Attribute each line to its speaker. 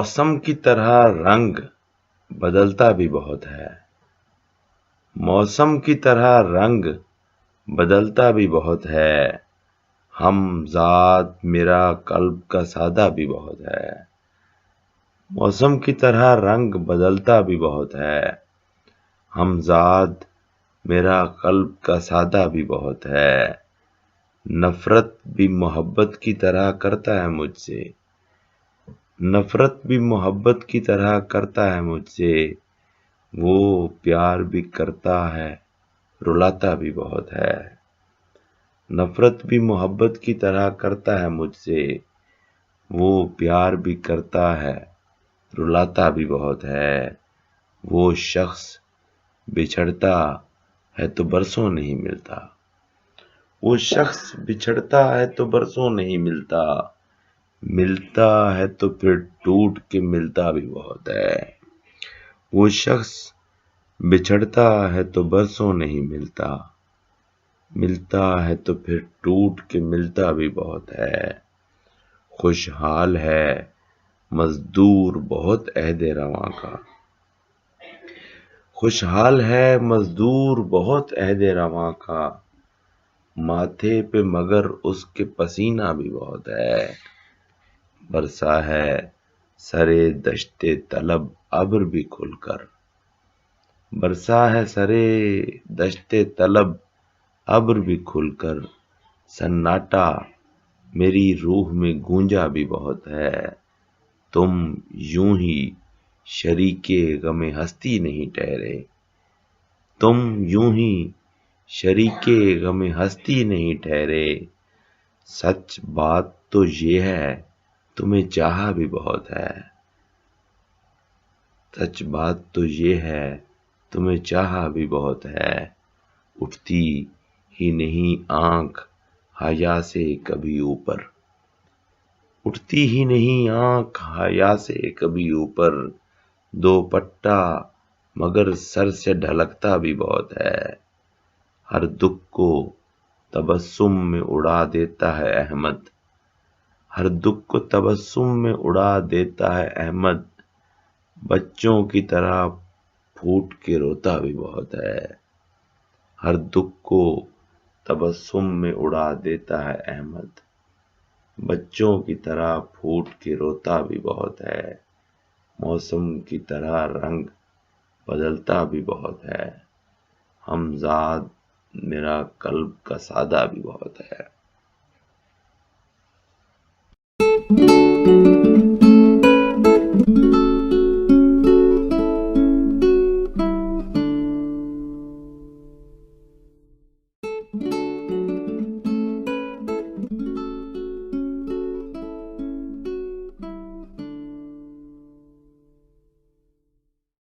Speaker 1: मौसम की तरह रंग बदलता भी बहुत है। मौसम की तरह रंग बदलता भी बहुत है। हमजाद मेरा कल्ब का सादा भी बहुत है। मौसम की तरह रंग बदलता भी बहुत है। हमजाद मेरा कल्ब का सादा भी बहुत है। नफरत भी मोहब्बत की तरह करता है मुझसे। नफरत भी मोहब्बत की तरह करता है मुझसे। वो प्यार भी करता है, रुलाता भी बहुत है। नफरत भी मोहब्बत की तरह करता है मुझसे। वो प्यार भी करता है, रुलाता भी बहुत है। वो शख्स बिछड़ता है तो बरसों नहीं मिलता। वो शख्स बिछड़ता है तो बरसों नहीं मिलता। मिलता है तो फिर टूट के मिलता भी बहुत है। वो शख्स बिछड़ता है तो बरसों नहीं मिलता। मिलता है तो फिर टूट के मिलता भी बहुत है। खुशहाल है मजदूर बहुत अहद रवां का। खुशहाल है मजदूर बहुत अहद रवां का। माथे पे मगर उसके पसीना भी बहुत है। बरसा है सरे दश्ते तलब अब्र भी खुलकर। बरसा है सरे दश्ते तलब अब्र भी खुलकर। सन्नाटा मेरी रूह में गूंजा भी बहुत है। तुम यूं ही शरीके गमे हस्ती नहीं ठहरे। तुम यूं ही शरीके गमे हस्ती नहीं ठहरे। सच बात तो ये है तुम्हें चाहा भी बहुत है। सच बात तो ये है तुम्हें चाहा भी बहुत है। उठती ही नहीं आंख हया से कभी ऊपर। उठती ही नहीं आंख हया से कभी ऊपर। दो पट्टा मगर सर से ढलकता भी बहुत है। हर दुख को तबस्सुम में उड़ा देता है अहमद। हर दुख को तबस्सुम में उड़ा देता है अहमद। बच्चों की तरह फूट के रोता भी बहुत है। हर दुख को तबस्सुम में उड़ा देता है अहमद। बच्चों की तरह फूट के रोता भी बहुत है। मौसम की तरह रंग बदलता भी बहुत है। हमजाद मेरा कल्ब का सादा भी बहुत है।